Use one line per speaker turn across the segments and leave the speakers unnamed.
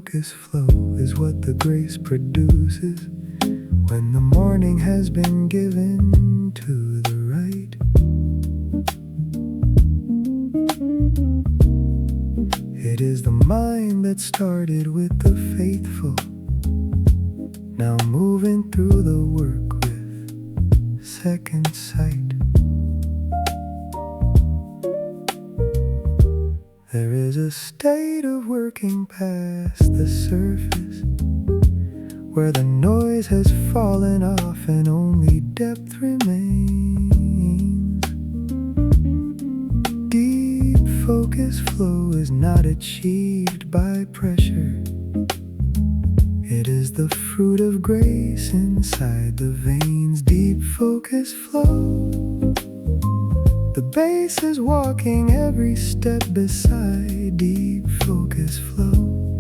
focus flow is what the grace produces when the morning has been given to the right. It is the mind that started with the faithful, now moving through the work with second sight. There is a state of working past the surface, where the noise has fallen off and only depth remains. Deep focus flow is not achieved by pressure. It is the fruit of grace inside the veins. Deep focus flow. The bass is walking every step beside. Deep focus flow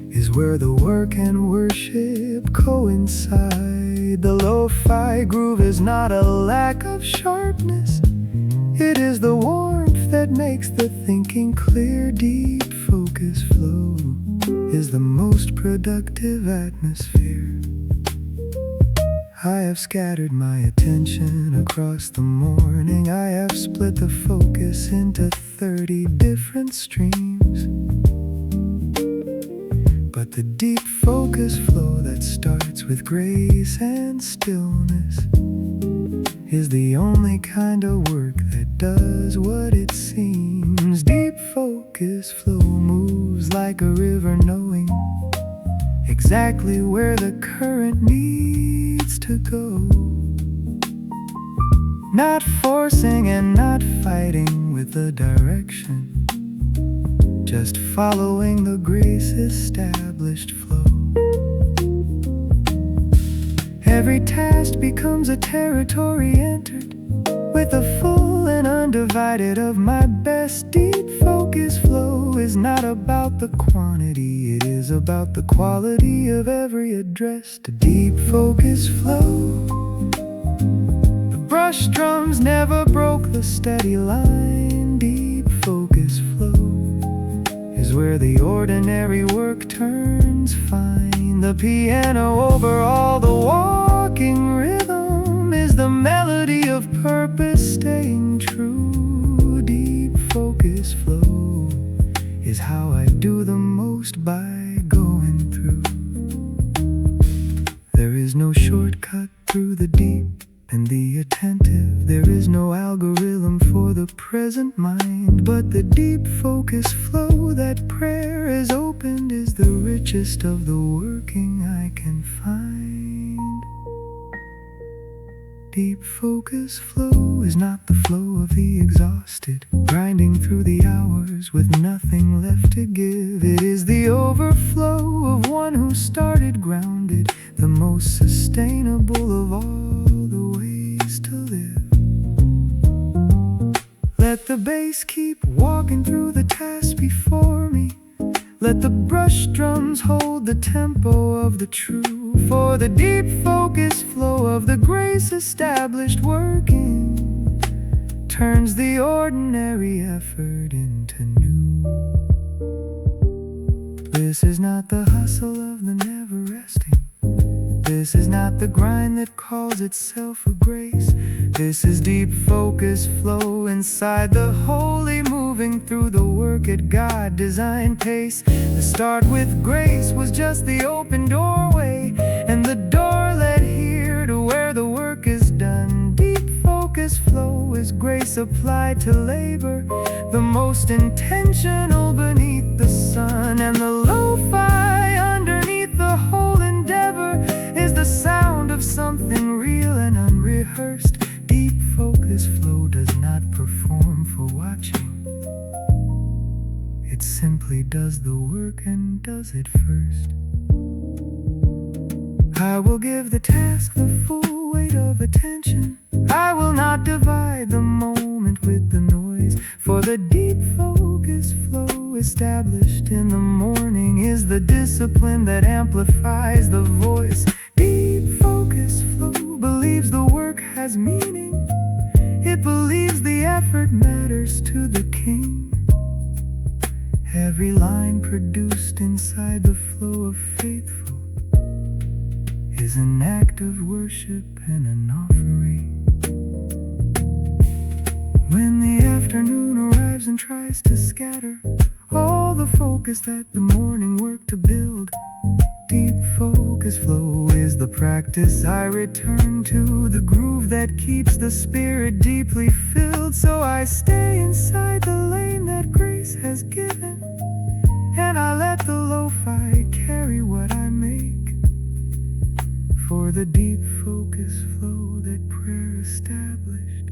is where the work and worship coincide. The lo-fi groove is not a lack of sharpness. It is the warmth that makes the thinking clear. Deep focus flow is the most productive atmosphere. I have scattered my attention across the morning. I have split the focus into 30 different streams. But the deep focus flow that starts with grace and stillness is the only kind of work that does what it seems. Deep focus flow moves like a river, knowing exactly where the current needs to go. Not forcing and not fighting with the direction, just following the grace-established flow. Every task becomes a territory entered with the full and undivided of my best. Deep focus flow is not about the quantity, it is about the quality of every address. To deep focus flow, the brush drums never broke the steady line. Deep focus flow is where the ordinary work turns fine. The piano over all the walking rhythm is the melody of purpose staying true. Deep focus flow is how I do the most by going through. There is no shortcut through the deep and the attentive. There is no algorithm for the present mind, but the deep focus flow that prayer has opened is the richest of the working I can find. Deep focus flow is not the flow of the exhausted, grinding through the hours with nothing left to give. It is the overflow of one who started grounded, the most sustainable of all the ways to live. Let the bass keep walking through the task before me. Let the brush drums hold the tempo of the true. For the deep focus flow of the grace-established working turns the ordinary effort into new. This is not the hustle of the never-resting. This is not the grind that calls itself a grace. This is deep focus flow inside the holy, moving through the work at God-designed pace. The start with grace was just the open doorway, and the door led here to where the work is done. Deep focus flow is grace applied to labor, the most intentional beneath the sun. And the lo-fi underneath the whole endeavor is the sound of something real and unrehearsed. Deep focus flow does not perform for watching. It simply does the work and does it first. I will give the task the full weight of attention. I will not divide the moment with the noise. For the deep focus flow established in the morning is the discipline that amplifies the voice. Deep focus flow believes the work has meaning. It believes the effort matters to the King. Every line produced inside the flow of faithful is an act of worship and an offering. When the afternoon arrives and tries to scatter all the focus that the morning worked to build, deep focus flow is the practice I return to, the groove that keeps the spirit deeply filled. So I stay inside the lane that grace has given, and I let the lo-fi carry what I make, for the deep focus flow that prayer established.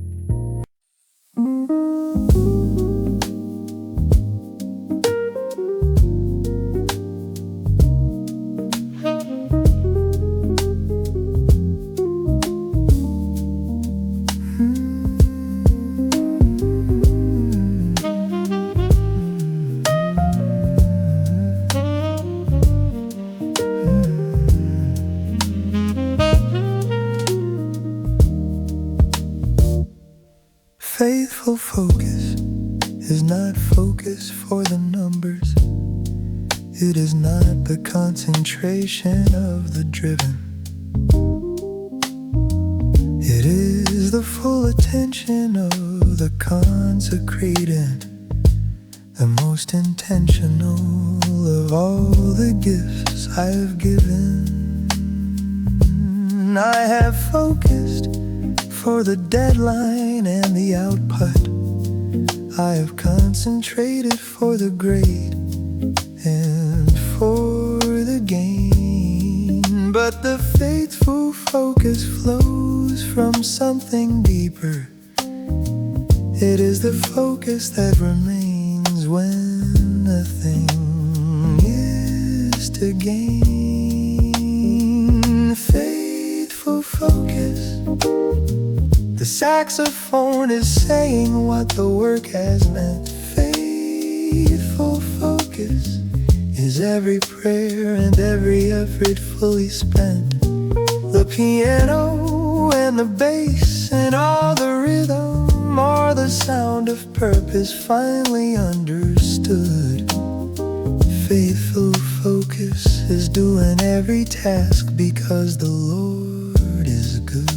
Faithful focus is not focus for the numbers. It is not the concentration of the driven. It is the full attention of the consecrated, the most intentional of all the gifts I have given. I have focused for the deadline and the output. I have concentrated for the grade and for the gain. But the faithful focus flows from something deeper. It is the focus that remains when nothing is to gain. Faithful focus. The saxophone is saying what the work has meant. Faithful focus is every prayer and every effort fully spent. The piano and the bass and all the rhythm are the sound of purpose finally understood. Faithful focus is doing every task because the Lord is good.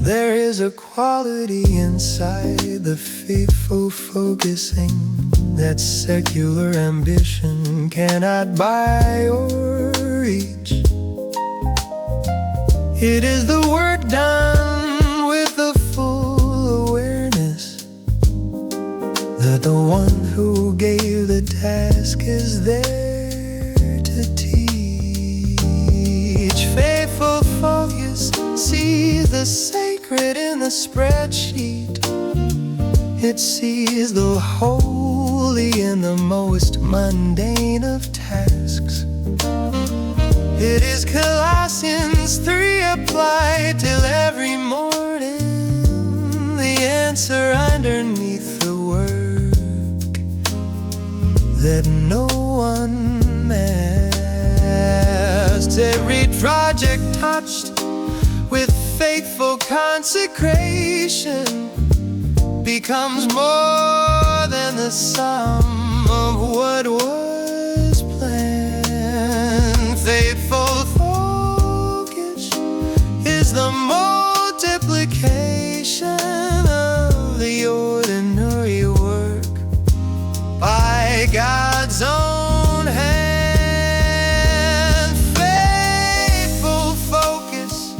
There is a quality inside the faithful focusing that secular ambition cannot buy or reach. It is the work done with the full awareness that the one who gave the task is there to teach. Faithful focus sees the sacred in the spreadsheet. It sees the holy in the most mundane of tasks. It is Colossians 3 applied till every morning, the answer underneath the work that no one masked. Every project touched with faithful consecration becomes more than the sum of what was planned. Faithful focus is the multiplication of the ordinary work by God's own hand. Faithful focus.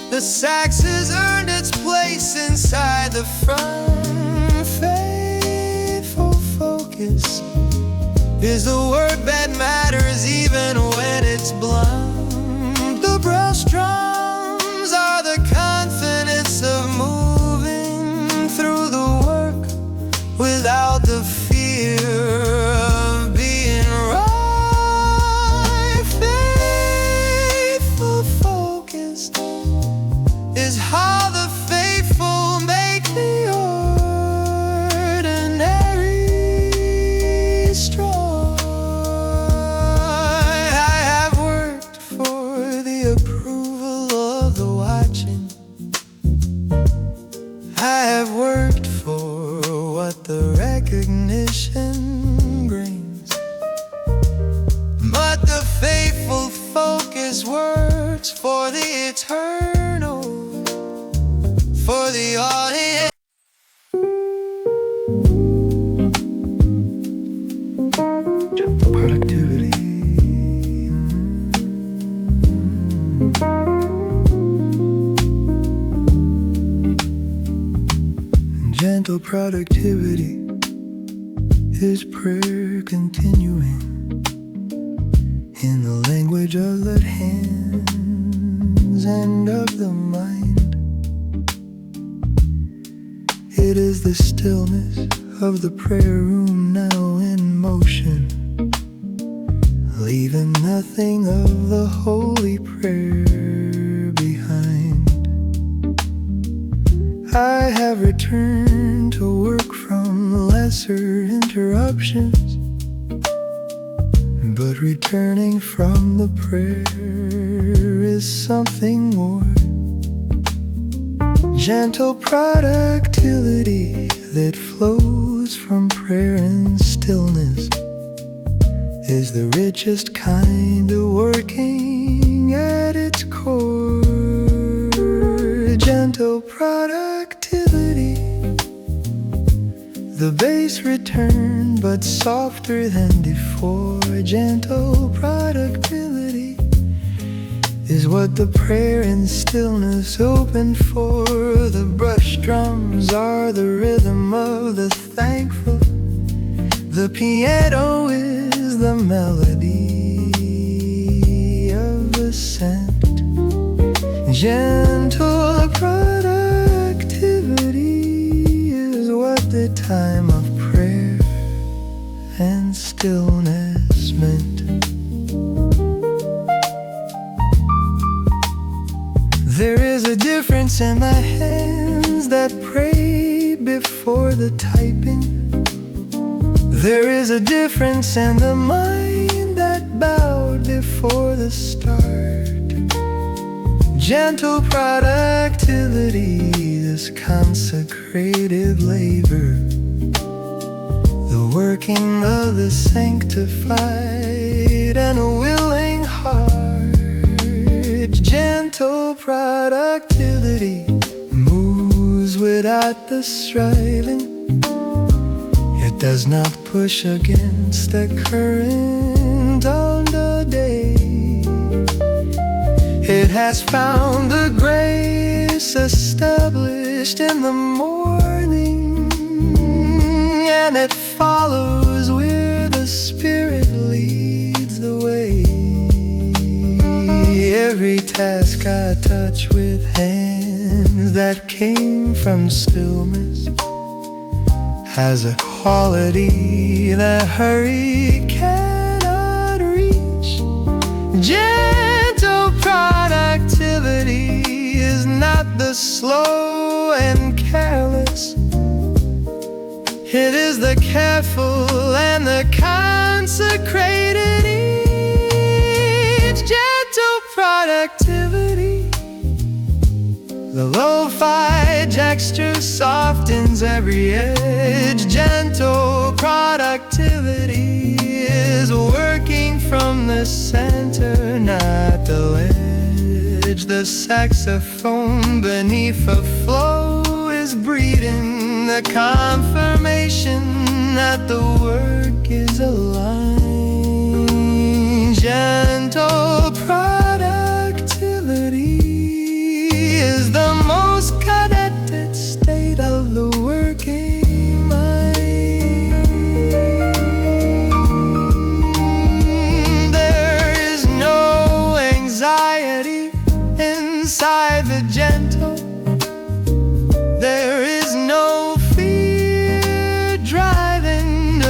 The sax has earned its place inside the front. Faithful focus is the work that matters even when it's blunt. The brass drums are the confidence of moving through the work without the fear of being right. Faithful focus is how the faithful make the ordinary strong. recognition brings, but the faithful focus works for the eternal, for the audience. Productivity. Gentle productivity is prayer continuing in the language of the hands and of the mind. It is the stillness of the prayer room now in motion, leaving nothing of the holy prayer behind. I have returned to work from lesser interruptions, but returning from the prayer is something more. Gentle productivity that flows from prayer and stillness is the richest kind of working at its core. Gentle productivity, the bass return but softer than before. Gentle productivity is what the prayer and stillness open for. The brush drums are the rhythm of the thankful, the piano is the melody of ascent. Gentle productivity is what the time of prayer and stillness meant. There is a difference in the hands that pray before the typing. There is a difference in the mind that bowed before the start. Gentle productivity, this consecrated labor, the working of the sanctified and a willing heart. Gentle productivity moves without the striving. It does not push against the current on the day. It has found the grace established in the morning, and it follows where the Spirit leads the way. Every task I touch with hands that came from stillness has a quality that hurry cannot reach. Gentle productivity is not the slow and careless. It is the careful and the consecrated each. Gentle productivity, the lo-fi texture softens every edge. Gentle productivity is working from the center, not the ledge. The saxophone beneath a flow is breathing the confirmation that the work is aligned. Gentle productivity is the most connected state of the working mind. There is no anxiety inside the gentle. There is no fear driving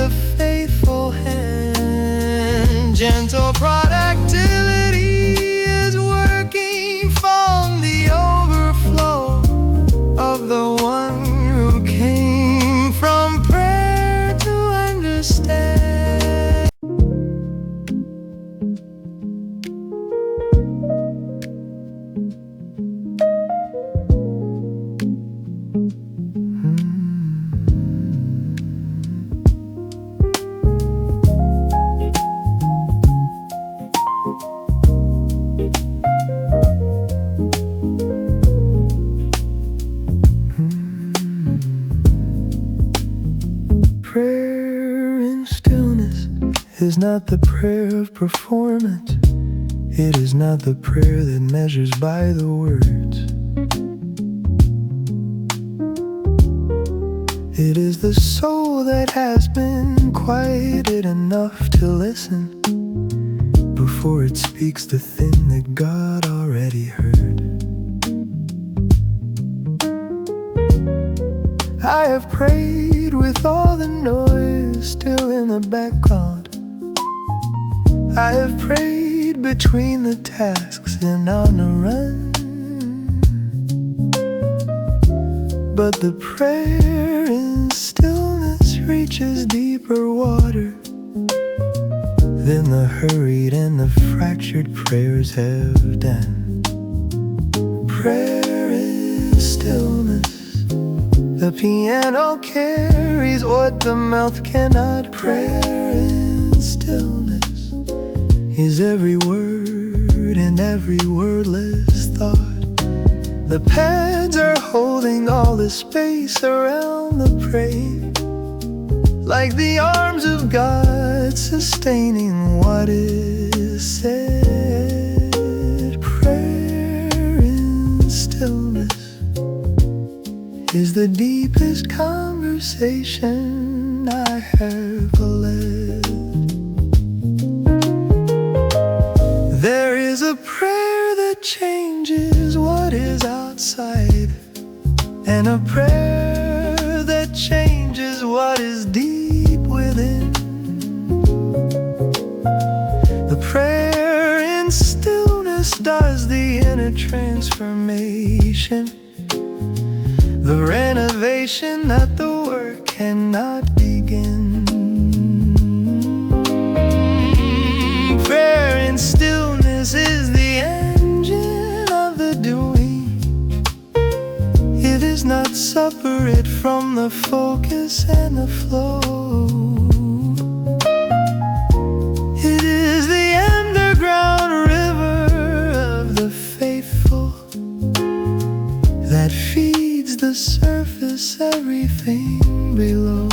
is not the prayer of performance. It is not the prayer that measures by the words. It is the soul that has been quieted enough to listen before it speaks the thing that God already heard. I have prayed with all the noise still in the background. I have prayed between the tasks and on the run. But the prayer in stillness reaches deeper water than the hurried and the fractured prayers have done. Prayer in stillness. The piano carries what the mouth cannot. Prayer in stillness is every word and every wordless thought. The pads are holding all the space around the prayer, like the arms of God sustaining what is said. Prayer in stillness is the deepest conversation I have led. There is a prayer that changes what is outside, and a prayer that changes what is deep within. The prayer in stillness does the inner transformation, the renovation that the work cannot begin. Prayer in stillness is the engine of the doing. It is not separate from the focus and the flow. It is the underground river of the faithful that feeds the surface everything below.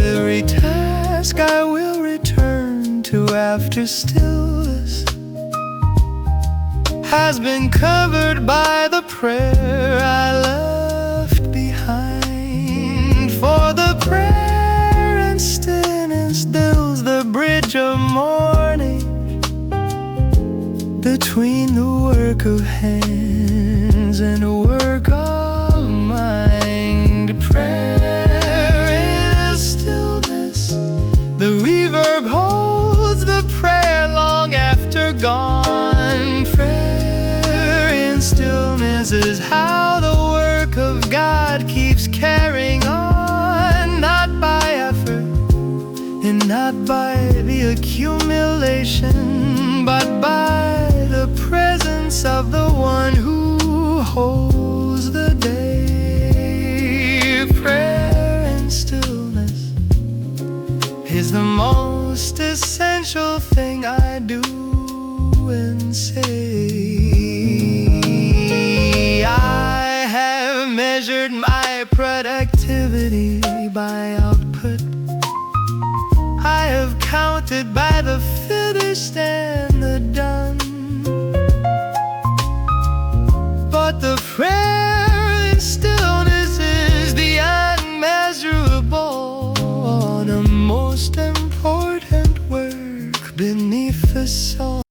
Every task I will return to after stillness has been covered by the prayer I left behind. For the prayer and stillness builds the bridge of morning between the work of hands and the work of mind. Prayer in stillness, the reverb holds the prayer long after gone. Prayer in stillness is how the work of God keeps carrying on, not by effort and not by the accumulation, but by the presence of the one who holds the day. Prayer in stillness is the most essential thing I do and say. I have measured my productivity by output. I have counted by the finished and the done. But the prayer in stillness is the unmeasurable, the most important work beneath the sun.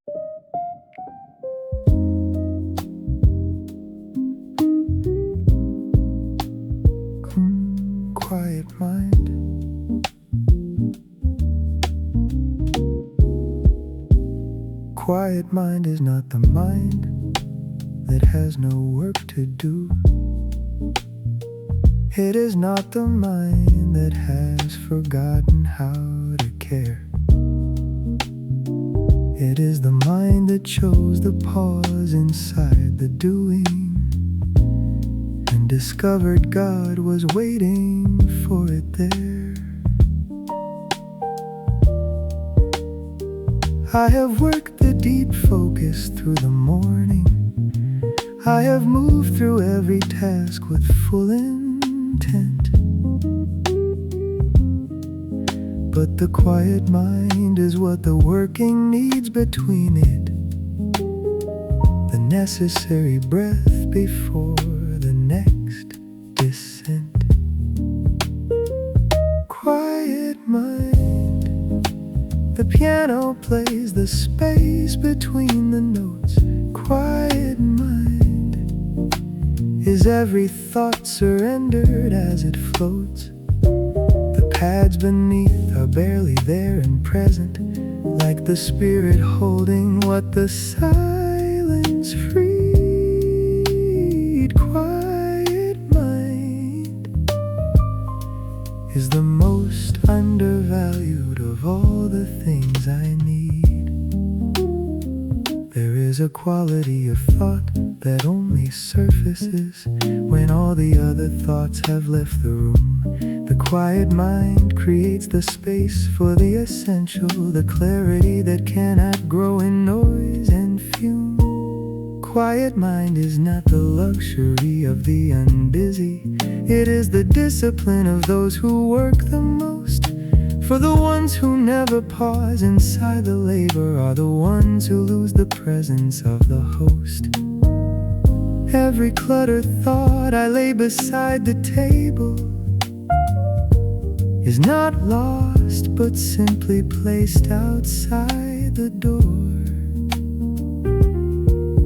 Quiet mind. Quiet mind is not the mind that has no work to do. It is not the mind that has forgotten how to care. It is the mind that chose the pause inside the doing and discovered God was waiting for it there. I have worked the deep focus through the morning. I have moved through every task with full intent. but the quiet mind is what the working needs between it. The necessary breath before the next descent. Quiet mind. The piano plays the space between the notes. Quiet mind. Is every thought surrendered as it floats? The pads beneath are barely there and present, like the spirit holding what the silence freed. Quiet mind is the most undervalued of all the things I need. There is a quality of thought that only surfaces when all the other thoughts have left the room. The quiet mind creates the space for the essential, the clarity that cannot grow in noise and fume. Quiet mind is not the luxury of the unbusy. It is the discipline of those who work the most. For the ones who never pause inside the labor are the ones who lose the presence of the host. Every cluttered thought I lay beside the table is not lost, but simply placed outside the door.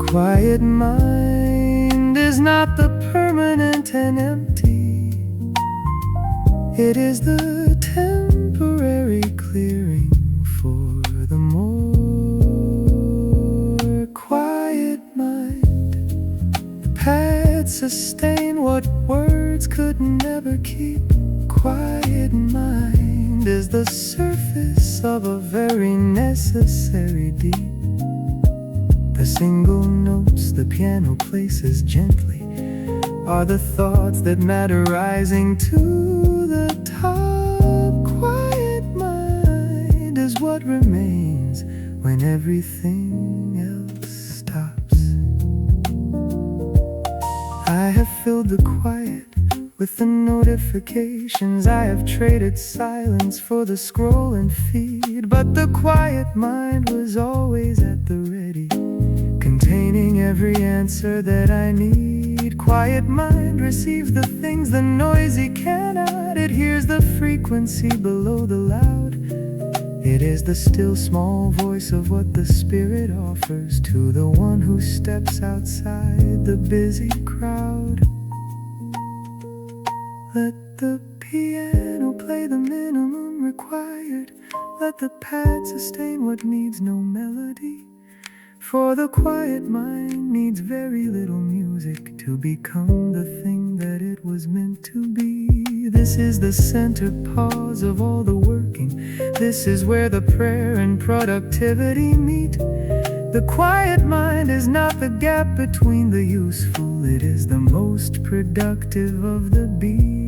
Quiet mind is not the permanent and empty. It is the temporary clearing for the more quiet mind. The pads sustain what words could never keep. Quiet mind is the surface of a very necessary deep. The single notes the piano places gently are the thoughts that matter rising to the top. Quiet mind is what remains when everything else stops. I have filled the quiet with the notifications. I have traded silence for the scroll and feed. But the quiet mind was always at the ready, containing every answer that I need. Quiet mind receives the things the noisy cannot. It hears the frequency below the loud. It is the still small voice of what the spirit offers to the one who steps outside the busy crowd. Let the piano play the minimum required. Let the pad sustain what needs no melody. For the quiet mind needs very little music to become the thing that it was meant to be. This is the center pause of all the working. This is where the prayer and productivity meet. The quiet mind is not the gap between the useful. It is the most productive of the beat.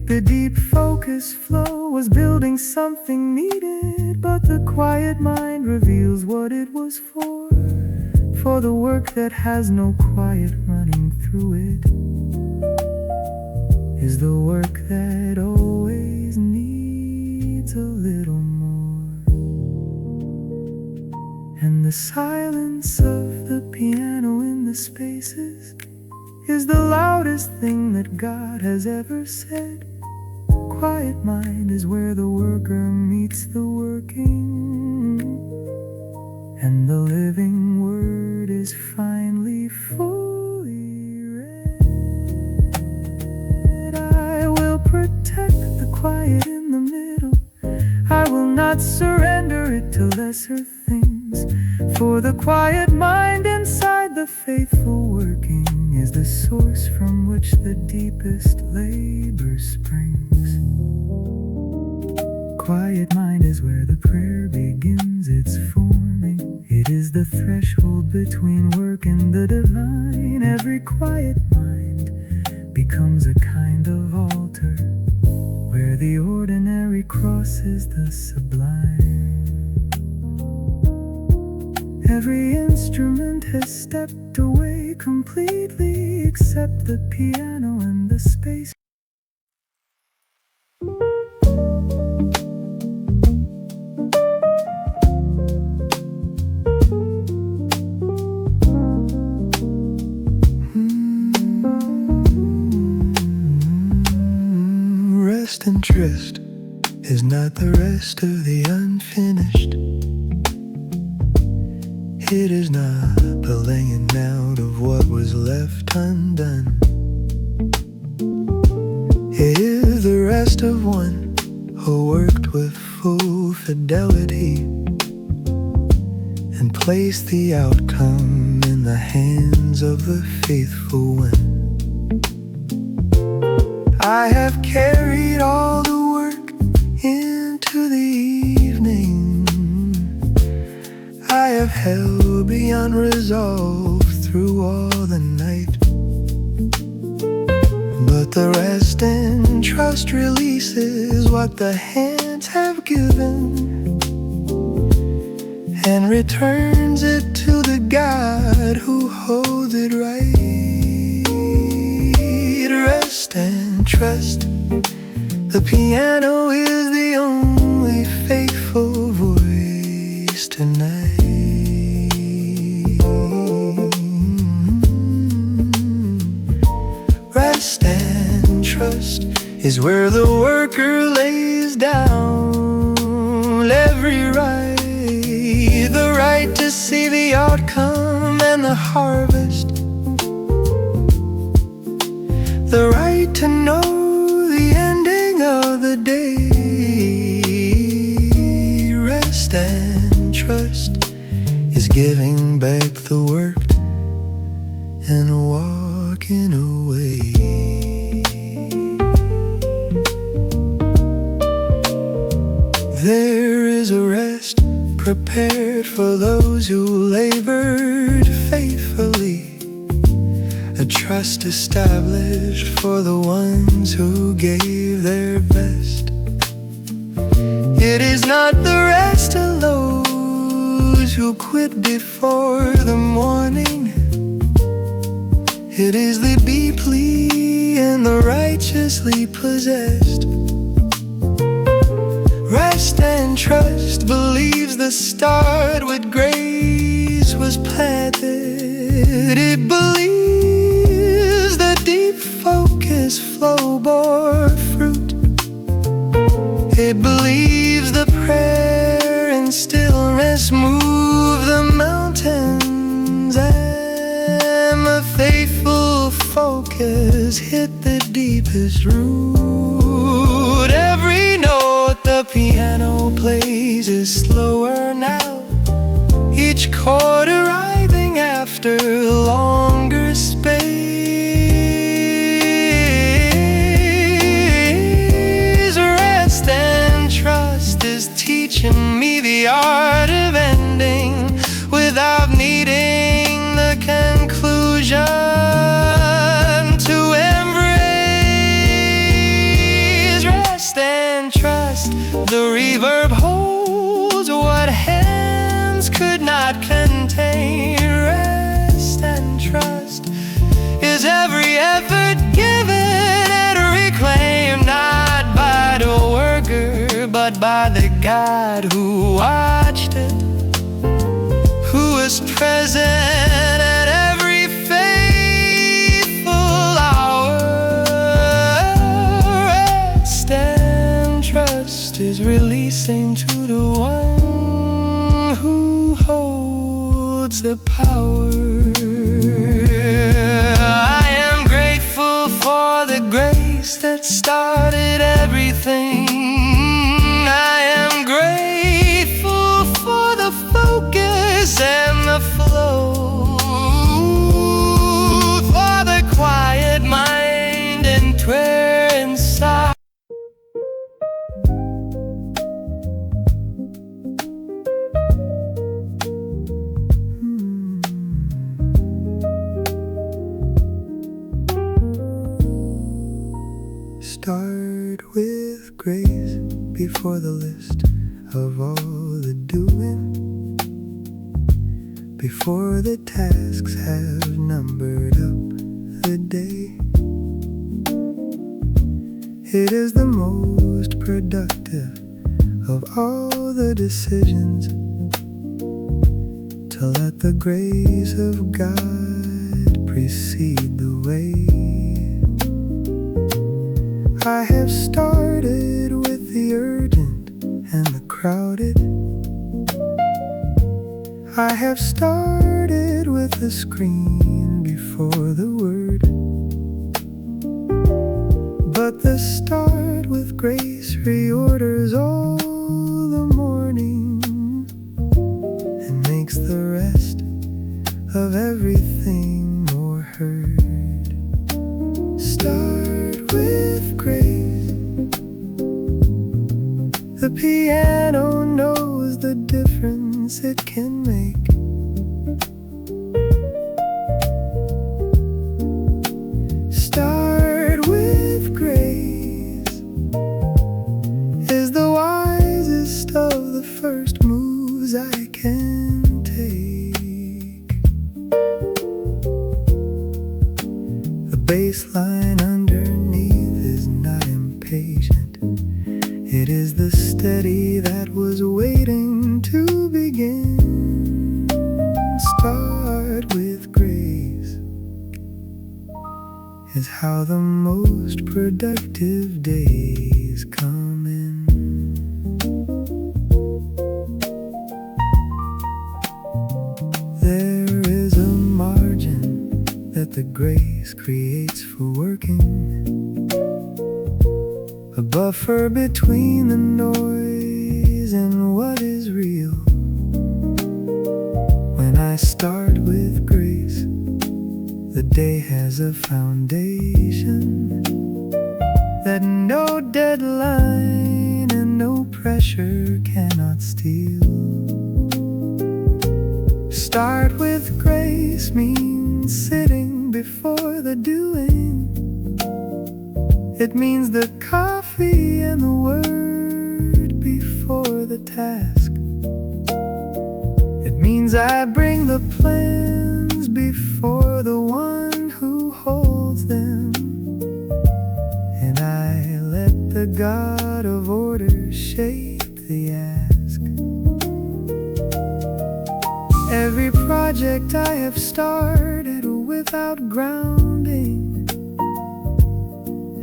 The deep focus flow was building something needed, but the quiet mind reveals what it was for. For the work that has no quiet running through it is the work that always needs a little more. And the silence of the piano in the spaces is the loudest thing that God has ever said. Quiet mind is where the worker meets the working, and the living word is finally fully read. I will protect the quiet in the middle. I will not surrender it to lesser things. For the quiet mind inside the faithful working is the source from which the deepest labor springs. Quiet mind is where the prayer begins its forming. It is the threshold between work and the divine. Every quiet mind becomes a kind of altar where the ordinary crosses the sublime. Every instrument has stepped away completely except the piano and the space. rest and tryst is not the rest of the unfinished. It is not the laying out of what was left undone. It is the rest of one who worked with full fidelity and placed the outcome in the hands of the faithful one. I have carried all the work into the evening. I have held beyond resolve through all the night. But the rest and trust releases what the hands have given and returns it to the God who holds it right. Rest and trust. The piano is the only faithful voice tonight. Rest and trust is where the worker lays down every right, the right to see the outcome and the harvest, the right to know the ending of the day. Rest and trust is giving back the work and walking away. There is a rest prepared for those who labored faithfully, a trust established for the ones who gave their best. It is not the rest of those who quit before the morning. It is the deeply and the righteously possessed. Rest and trust believes the start with grace was planted. It believes the deep focus flow bore fruit. It believes the prayer and stillness move the mountains, and the faithful focus hit the deepest root. Every note the piano plays is slower now, each chord arriving after longer space. Rest and trust is teaching me the art of ending without needing the conclusion to embrace. Rest and trust, the reverb holds what hands could not contain. Rest and trust is every effort given and reclaimed, not by the worker, but by the God who watched it, who was present at every faithful hour. Rest and trust is releasing to the one who holds the power. I am grateful for the grace that started everything. I am grateful for the focus and the flow, for the quiet mind and prayer inside. Start with grace before the list of all the doing, before the tasks have numbered up the day. It is the most productive of all the decisions to let the grace of God precede the way. I have started with the urgent and the crowded. I have started with the screen before the word. But the start with grace reorders all the morning and makes the rest of everything more heard. Start with grace. The piano knows the difference it can make. Start with grace is the wisest of the first moves I can take. The bass line underneath is not impatient. It is the steady that was waiting to begin. Start with grace is how the most productive days come in. There is a margin that the grace creates for working, a buffer between the noise and what is real. When I start with grace, the day has a foundation that no deadline and no pressure cannot steal. Start with grace means sitting before the doing. It means the coffee and the word before the task. It means I bring the plans before the one who holds them, and I let the God of order shape the ask. Every project I have started without grounding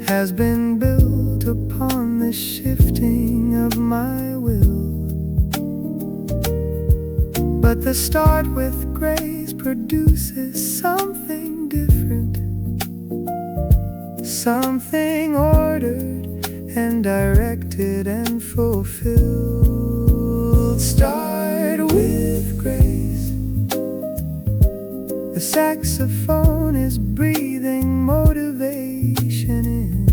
has been built upon the shifting of my will. But the start with grace produces something different, something ordered and directed and fulfilled. Start with grace. The saxophone is breathing motivation in.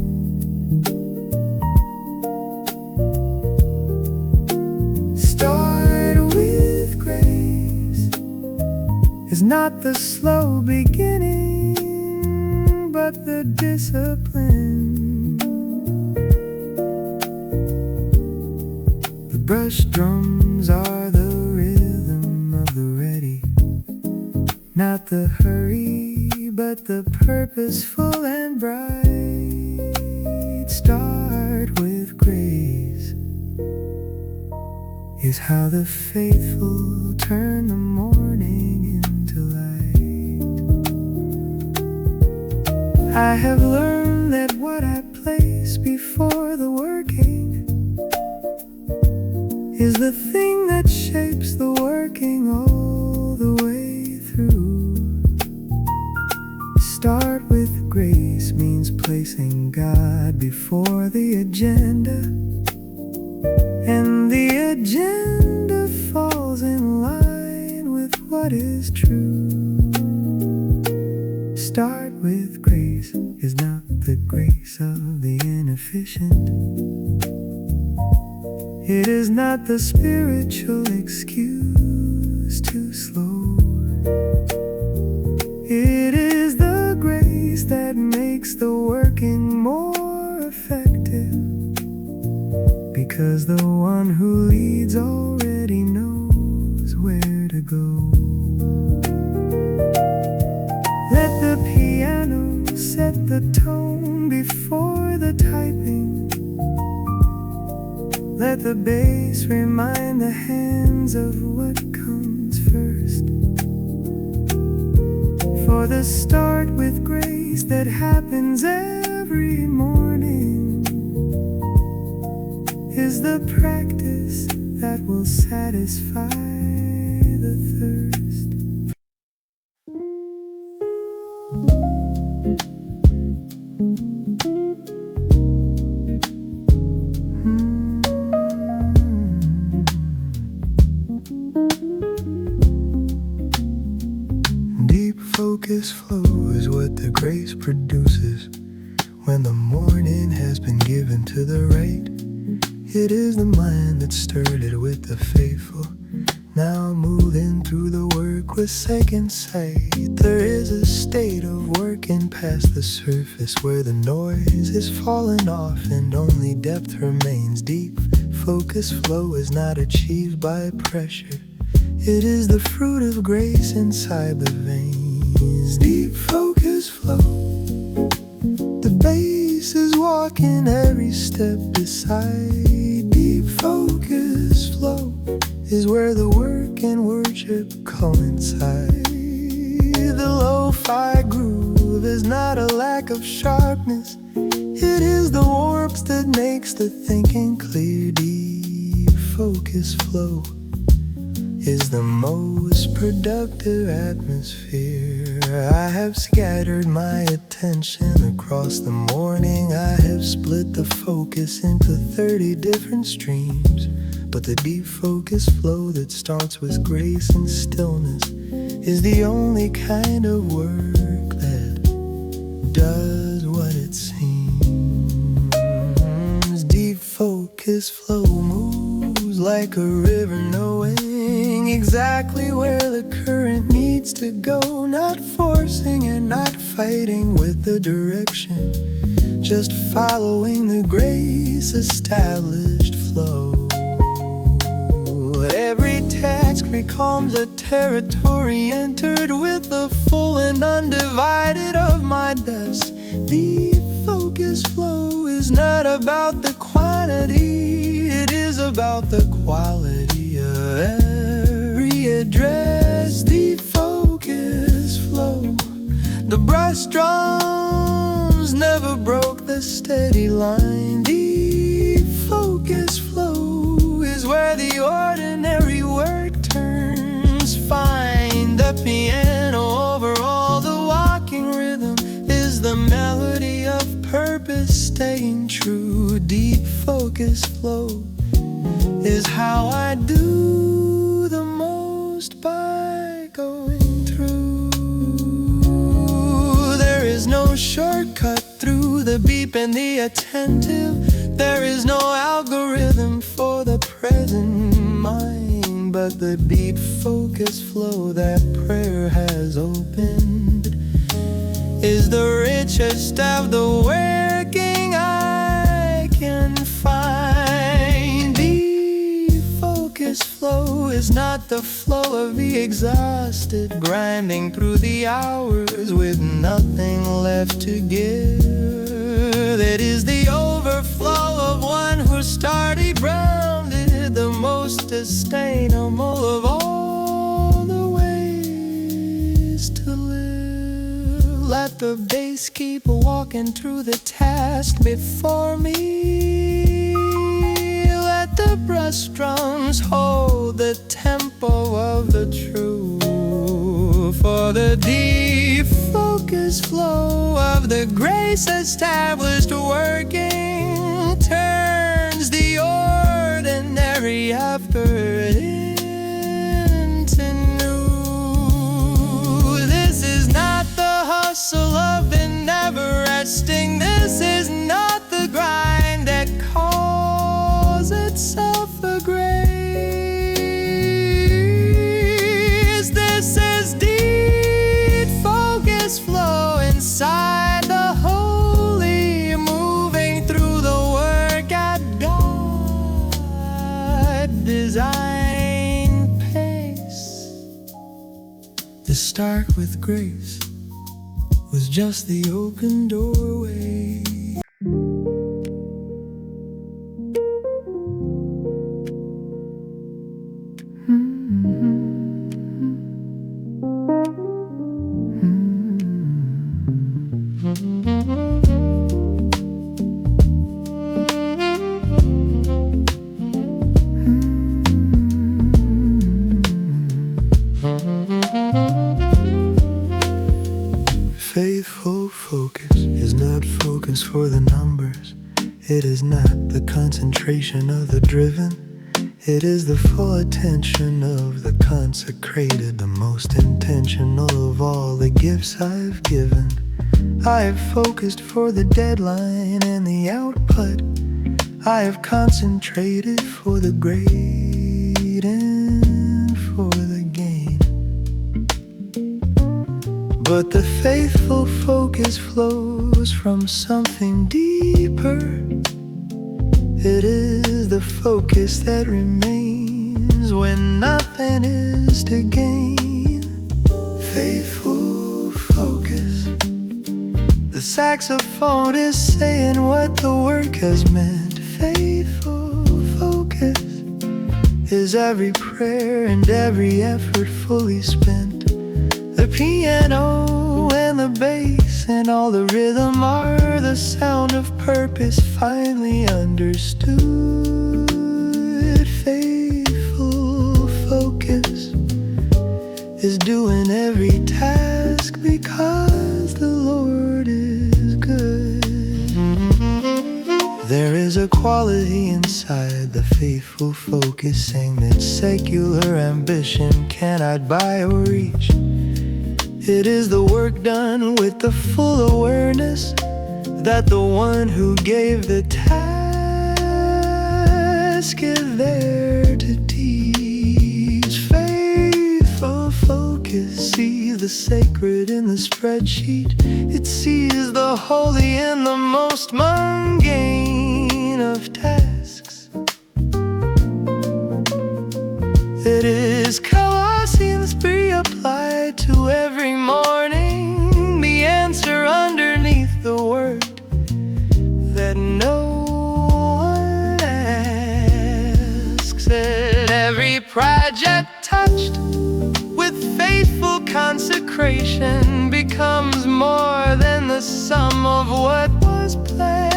Start with grace is not the slow beginning, but the discipline. The brush drums are the rhythm of the ready, not the hurry, but the purposeful and bright. Start with grace is how the faithful turn the morning into light. I have learned that what I place before the working is the thing that shapes the working all the way through. Start with grace means placing God before the agenda, and the agenda falls in line with what is true. Start with grace is not the grace of the inefficient. It is not the spiritual excuse to slow. It is the grace that makes the working more effective, because the one who leads already knows where to go. Let the piano set the tone before the typing. Let the bass remind the hands of what comes first. For the start with grace that happens every morning is the practice that will satisfy the thirst. Deep focus flow is what the grace produces when the morning has been given to the right. It is the mind that stirred it with the faithful, now moving through the work with second sight. There is a state of working past the surface where the noise is falling off and only depth remains. Deep focus flow is not achieved by pressure. It is the fruit of grace inside the veins. Deep focus flow, the bass is walking every step beside. Deep focus flow is where the work and worship coincide. The lo-fi groove is not a lack of sharpness. It is the warmth that makes the thinking clear. Deep focus flow is the most productive atmosphere. I have scattered my attention across the morning. I have split the focus into 30 different streams. But the deep focus flow that starts with grace and stillness is the only kind of work that does what it seems. Deep focus flow moves like a river, knowing exactly where the current needs to go, not forcing and not fighting with the direction, just following the grace established flow. Every task becomes a territory entered with the full and undivided of my best. Deep focus flow is not about the quantity, it is about the quality of every address. Deep focus flow, the brass drums never broke the steady line. Deep focus flow is where the ordinary work turns fine. The piano over all the walking rhythm is the melody of purpose staying true. Deep focus flow is how I do the most by going through. There is no shortcut through the beep and the attentive. There is no algorithm for the present mind, but the deep focus flow that prayer has opened is the richest of the working I can find. Deep focus flow is not the flow of the exhausted, grinding through the hours with nothing left to give. It is the overflow of one who started grounded, the most sustainable of all the ways to live. Let the bass keep walking through the task before me. Let the brass drums hold the tempo of the truth. For the deep focus flow of the grace established working turns the ordinary effort into new. This is not the hustle of the never resting. This is not the grind that calls itself a grace. This is deep focus flow inside the holy, moving through the work at God design pace. To start with grace was just the open doorway. is not the concentration of the driven. It is the full attention of the consecrated, the most intentional of all the gifts I've given. I have focused for the deadline and the output. I have concentrated for the great and for the gain. But the faithful focus flows from something deeper. It is the focus that remains when nothing is to gain. Faithful focus. The saxophone is saying what the work has meant. Faithful focus is every prayer and every effort fully spent. The piano and the bass and all the rhythm are the sound of purpose finally understood. Faithful focus is doing every task because the Lord is good. There is a quality inside the faithful focusing that secular ambition cannot buy or reach. It is the work done with the full awareness that the one who gave the task is there to teach. Faithful focus sees the sacred in the spreadsheet. It sees the holy in the most mundane of tasks. It is Colossians 3 applied to every morning, the answer underneath the word that no one asks. And every project touched with faithful consecration becomes more than the sum of what was planned.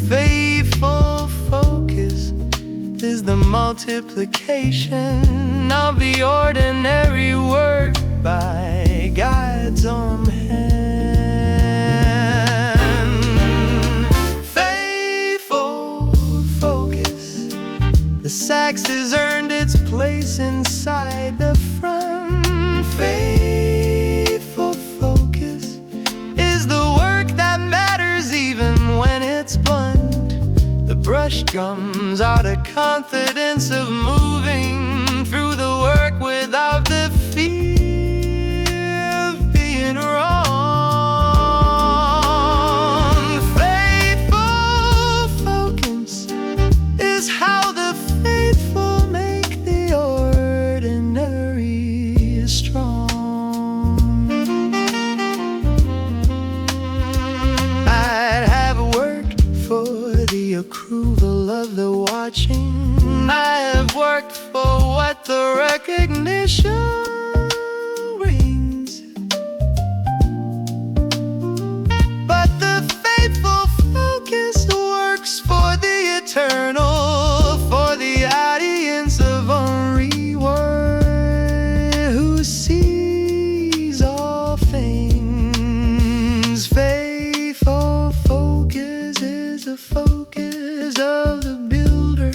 Faithful focus is the multiplication of the ordinary work by God's own hand. Faithful focus. The sax has earned its place inside the front. Faithful focus is the work that matters even when it's blunt. The brush drums are the confidence of moving through the work without the fear of being wrong. Faithful focus is how the faithful make the ordinary strong. I'd have worked for the approval of the watching. I have worked for what the recognition brings. But the faithful focus works for the eternal, for the audience of unrewarded who sees all things. Faithful focus is the focus of the builder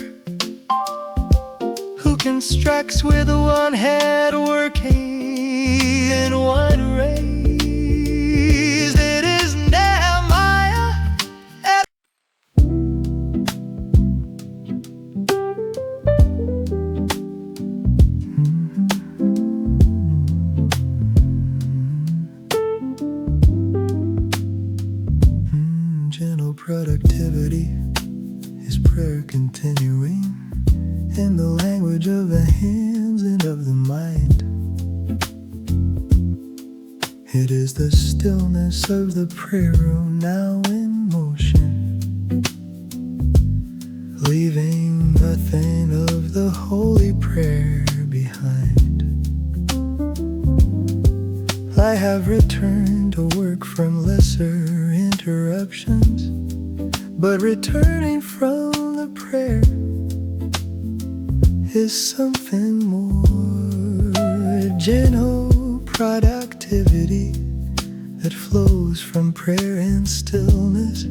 who constructs with one head working in one raise. It is Nehemiah. Gentle productivity is prayer continuing in the language of the hands and of the mind. It is the stillness of the prayer room now in motion, leaving nothing of the holy prayer behind. I have returned to work from lesser interruptions, but returning from the prayer is something more. Gentle productivity that flows from prayer and stillness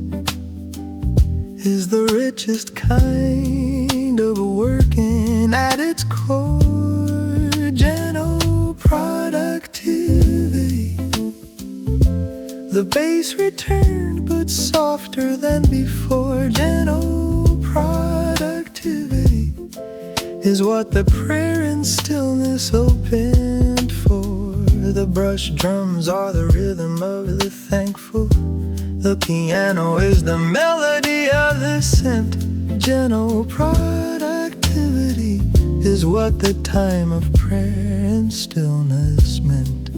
is the richest kind of working at its core. Gentle productivity. The bass returned but softer than before. Gentle productivity is what the prayer and stillness opened for. The brush drums are the rhythm of the thankful. The piano is the melody of the sent. Gentle productivity is what the time of prayer and stillness meant.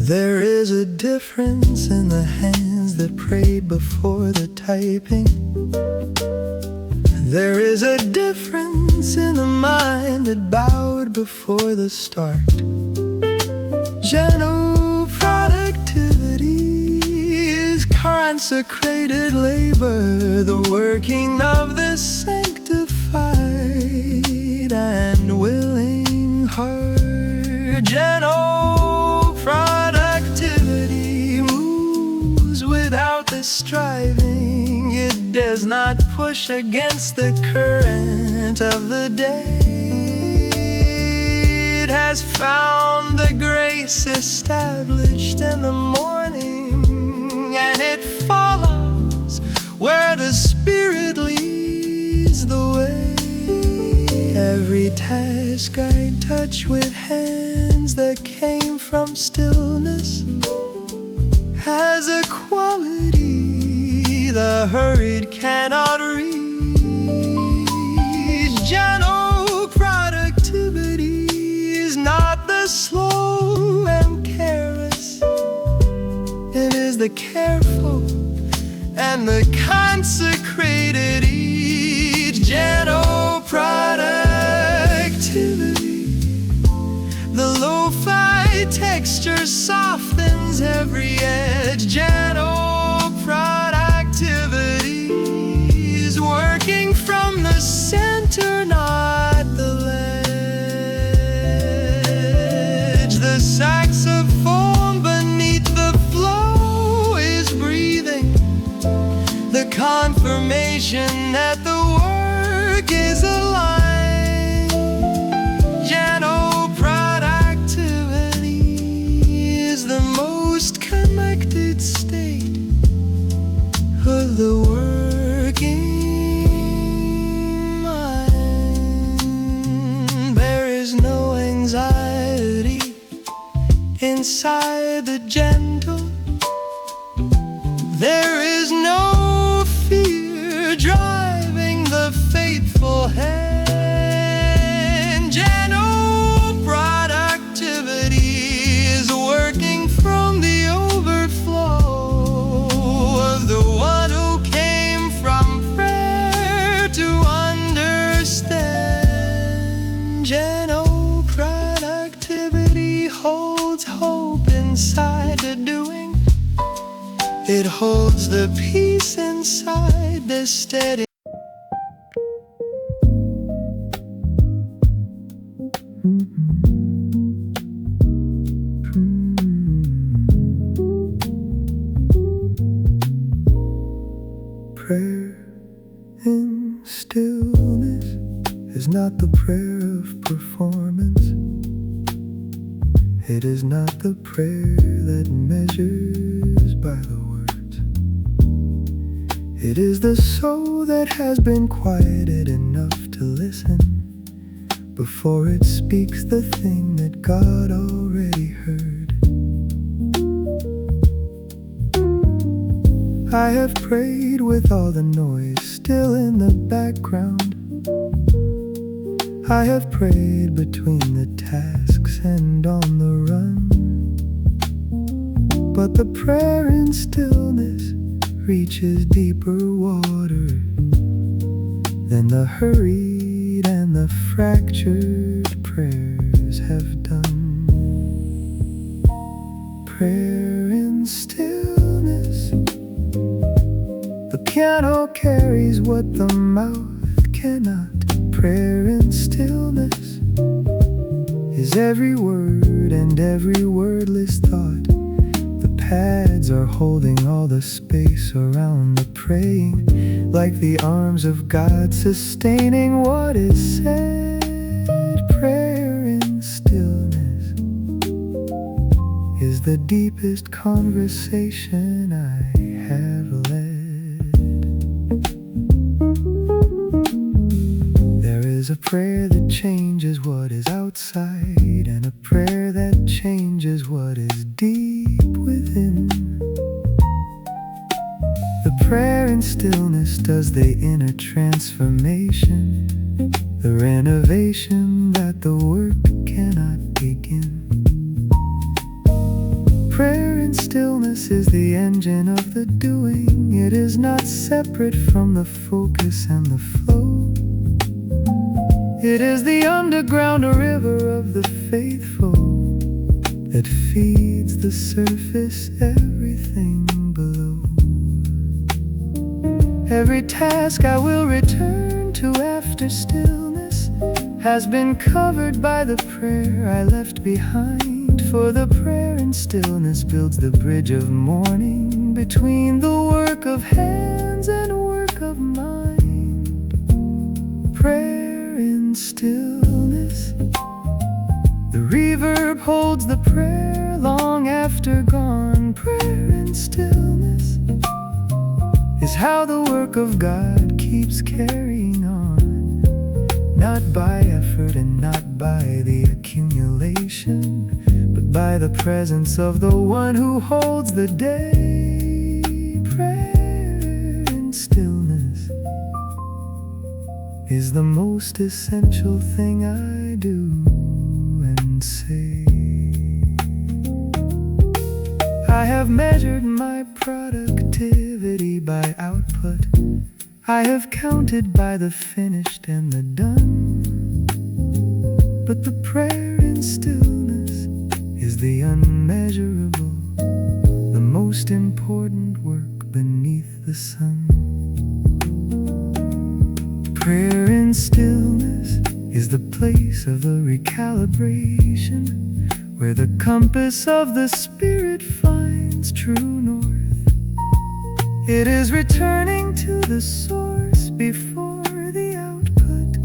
There is a difference in the hands that prayed before the typing. There is a difference in the mind that bowed before the start. Gentle productivity is consecrated labor, the working of the sanctified and willing heart. Gentle productivity moves without the striving. It does not push against the current of the day. It has found the grace established in the morning, and it follows where the Spirit leads the way. Every task I touch with hands that came from stillness has a quality the hurried cannot reach. Gentle productivity is not the slow and careless. It is the careful and the consecrated each. Gentle productivity. The lo-fi texture softens every edge. Gentle productivity is working from the center, not the ledge. The saxophone beneath the flow is breathing, the confirmation that the work is aligned. Gentle productivity is the most connected state of the working mind. There is no anxiety inside the gentle. There is no fear driving the faithful hand. Gentle productivity is working from the overflow of the one who came from prayer to understand. Gentle productivity holds hope inside the doing. It holds the peace inside the steady. Prayer in stillness is not the prayer of performance. It is not the prayer that measures by the words. It is the soul that has been quieted enough to listen before it speaks the thing that God already heard. I have prayed with all the noise still in the background. I have prayed between the tasks and on the run. But the prayer in stillness reaches deeper water than the hurried and the fractured prayers have done. Prayer in stillness. The piano carries what the mouth cannot. Prayer in stillness is every word and every wordless thought. The pads are holding all the space around the praying, like the arms of God sustaining what is said. Prayer in stillness is the deepest conversation I have led. There is a prayer that changes what is outside, and a prayer that changes what is deep within. The prayer in stillness does the inner transformation, the renovation that the work cannot begin. Prayer in stillness is the engine of the doing. It is not separate from the focus and the flow. It is the underground river of the faithful that feeds the surface everything below. Every task I will return to after stillness has been covered by the prayer I left behind. For the prayer in stillness builds the bridge of morning between the work of hands and work of mind. Prayer in stillness, the reverb holds the prayer long after gone. Prayer in stillness is how the work of God keeps carrying on, not by effort and not by the accumulation, but by the presence of the one who holds the day. Prayer in stillness is the most essential thing I do and say. I have measured my productivity by output. I have counted by the finished and the done. But the prayer in stillness is the unmeasurable, the most important work beneath the sun. Prayer in stillness is the place of the recalibration, where the compass of the Spirit finds true north. It is returning to the source before the output,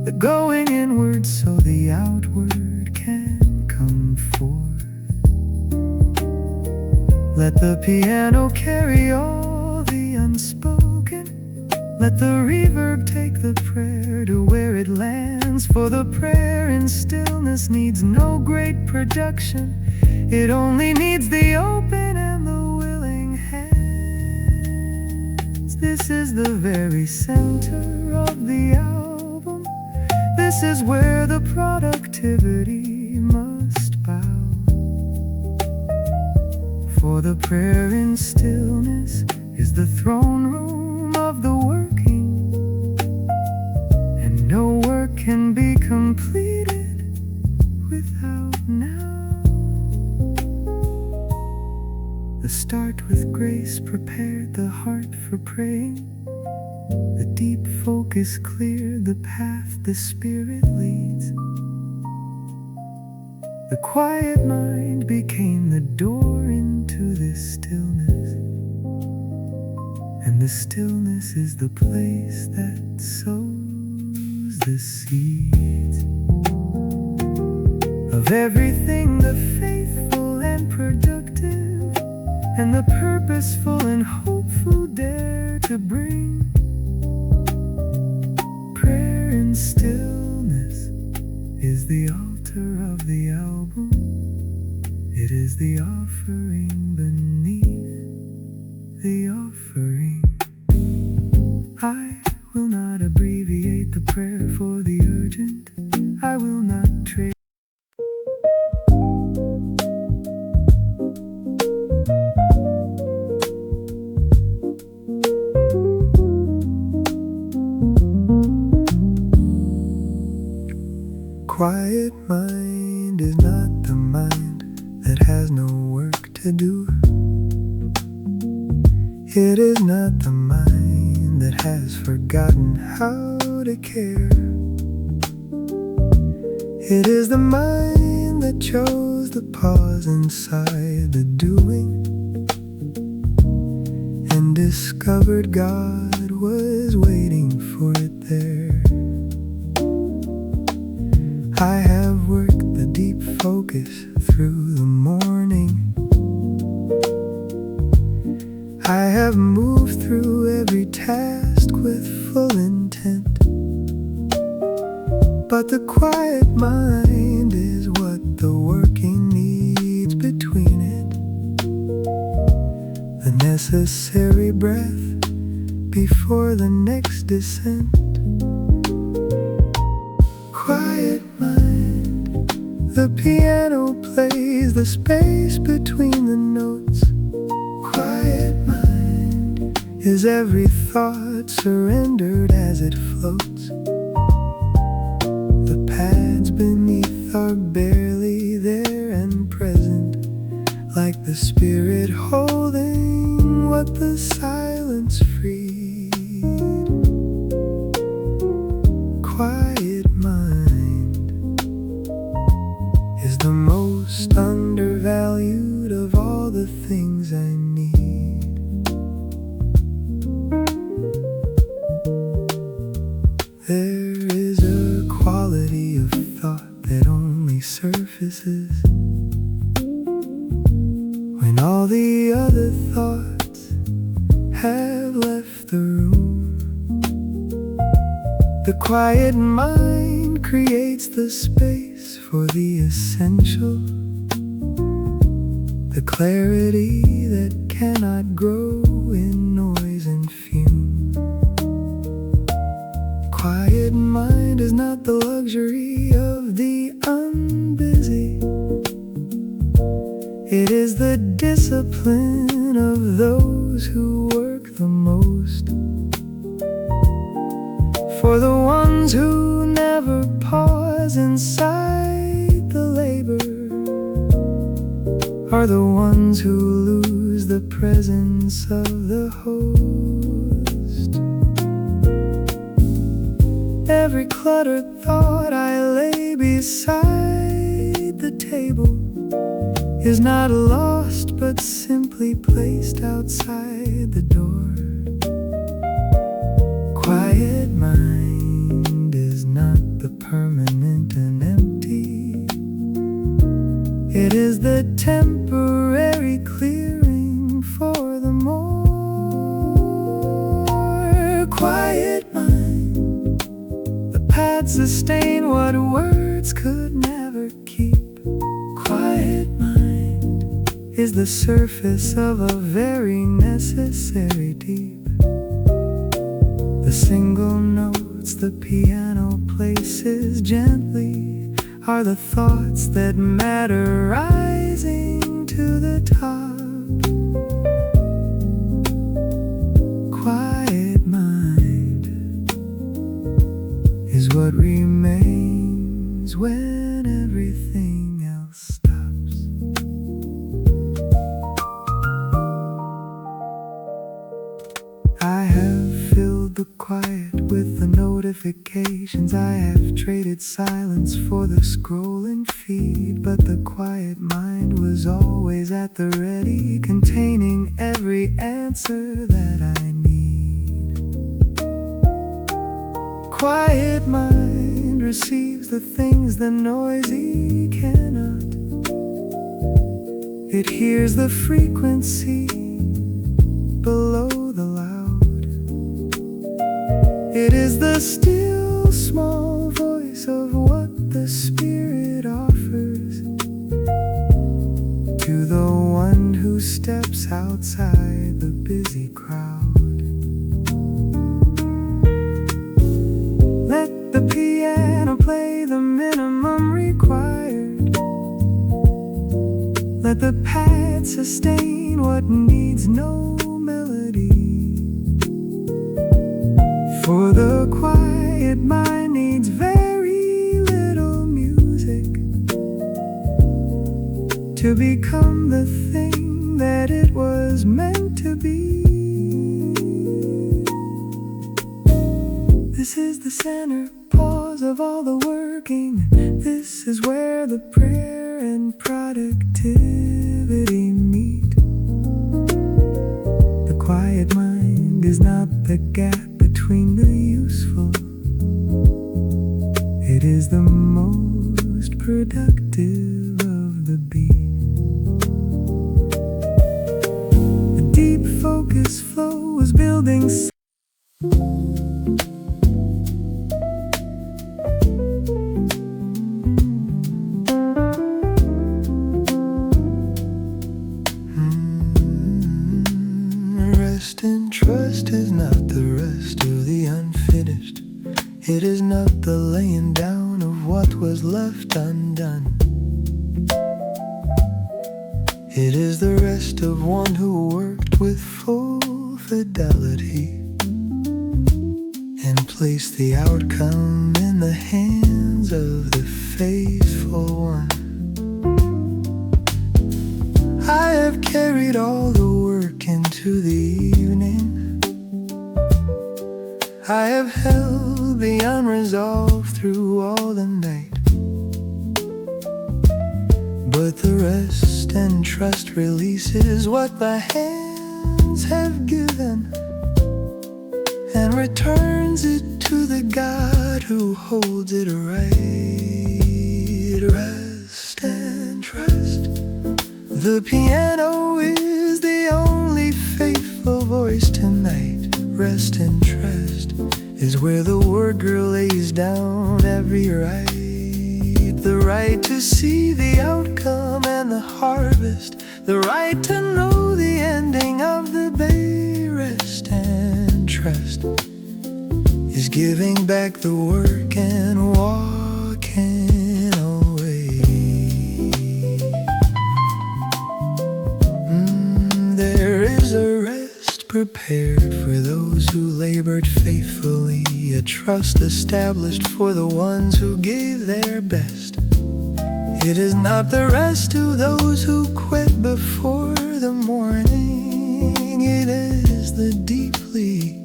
the going inward so the outward can come forth. Let the piano carry all the unspoken. Let the reverb take the prayer to where it lands. For the prayer in stillness needs no great production. It only needs the open and the willing hands. This is the very center of the album. This is where the productivity must bow. For the prayer in stillness is the throne room of the working, and no work can be completed without now. The start with grace prepared the heart for praying. The deep focus cleared the path the Spirit leads. The quiet mind became the door into this stillness, and the stillness is the place that sows the seeds of everything the faithful and productive, and the purposeful and hopeful dare to bring. Prayer in stillness is the altar of the album. It is the offering beneath the offering. I will not abbreviate the prayer for the urgent. I will not trade. Quiet mind is not the mind that has no work to do. It is not the mind that has forgotten how to care. It is the mind that chose the pause inside the doing, and discovered God was waiting for it there. I have worked the deep focus through the morning. I have moved through every task with full intent. But the quiet mind is what the working needs between it, the necessary breath before the next descent. Quiet mind, the piano plays the space between the notes. Quiet mind is every thought surrendered as it floats. The pads beneath are barely there and present, like the spirit holding what the silence freed. Quiet mind is the most undervalued of all the things I need. There is a quality of thought that only surfaces when all the other thoughts have left the room. The quiet mind creates the space for the essential, the clarity that cannot grow in noise and fume. Quiet mind is not the luxury of the unbusy. It is the discipline of those who work the most. For the ones who never pause inside the labor are the ones who lose the presence of the host. Every cluttered thought I lay beside the table is not lost but simply placed outside the door. Quiet mind is not the permanent and empty. It is the temporary clearing for the more. Quiet mind, the paths sustain what words could never keep. Quiet mind is the surface of a very necessary deep. The single notes the piano places gently are the thoughts that matter rising to the top. Quiet mind is what remains when everything else stops. I have filled the quiet with the notifications. I have traded silence for the scrolling feed, but the quiet mind was always at the ready, containing every answer that I need. Quiet mind receives the things the noisy cannot. It hears the frequency below the loud. It is the still small voice of what the Spirit offers to the one who steps outside the busy crowd. Let the piano play the minimum required. Let the pad sustain what needs no melody. For the quiet mind needs very little music to become the thing that it was meant to be. This is the center pause pause of all the working. This is where the prayer and productivity meet. The quiet mind is not the gap between the useful. It is the most productive of the beat. The deep focus flow was building Rest and trust is not the rest of the unfinished. It is not the laying down of what was left undone. It is the rest of one who worked with full fidelity and placed the outcome in the hands of the faithful one. I have carried all the work into the evening. I have held the unresolved through all the night. But the rest and trust releases what the hands have given and returns it to the God who holds it right. Rest and trust. The piano is the only faithful voice tonight. Rest and trust is where the worker lays down every right. The right to see the outcome and the harvest. The right to know the ending of the day. Rest and trust is giving back the work and walking away. There is a rest prepared for those who labored faithfully, a trust established for the ones who gave their best. It is not the rest to those who quit before the morning. It is the deeply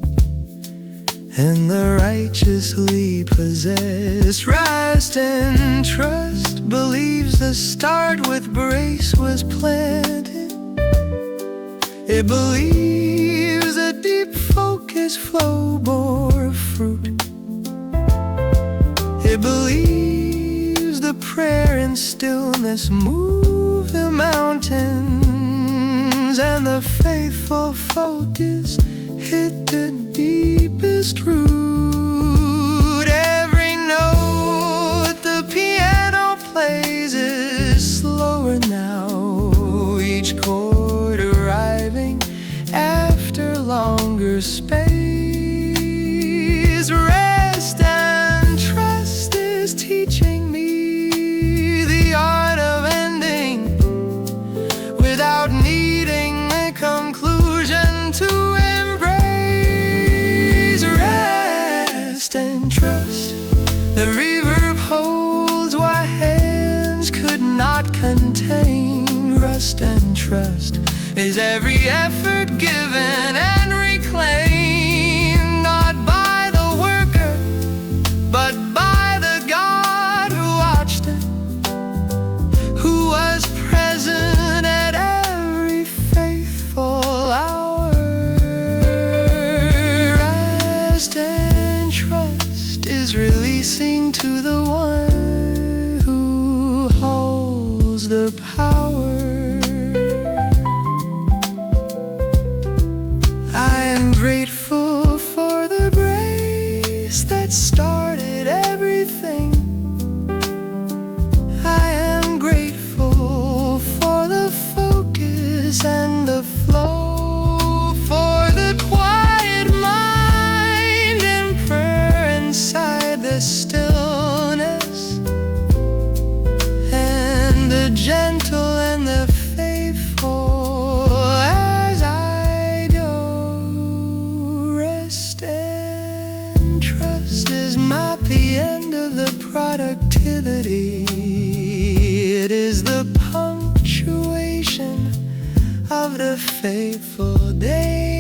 and the righteously possessed. Rest and trust believes the start with grace was planted. It believes a deep focus flow bore fruit. It believes the prayer and stillness move the mountains, and the faithful focus hit the deepest root. Every note the piano plays is slower now, each chord arriving after longer space. Rest and trust is teaching me the art of ending without needing a conclusion to embrace. Rest and trust. The reverb holds what hands could not contain. Rest and trust is every effort given and reclaimed, not by the worker, but by the God who watched it, who was present at every faithful hour. Rest and trust is releasing to the one who holds the power. Grateful for the grace that started everything. I am grateful for the focus and the flow, for the quiet mind and prayer inside the stillness, and the gentle and the faithful as I go. Rest and trust is not the end of the productivity. It is the punctuation of the faithful day.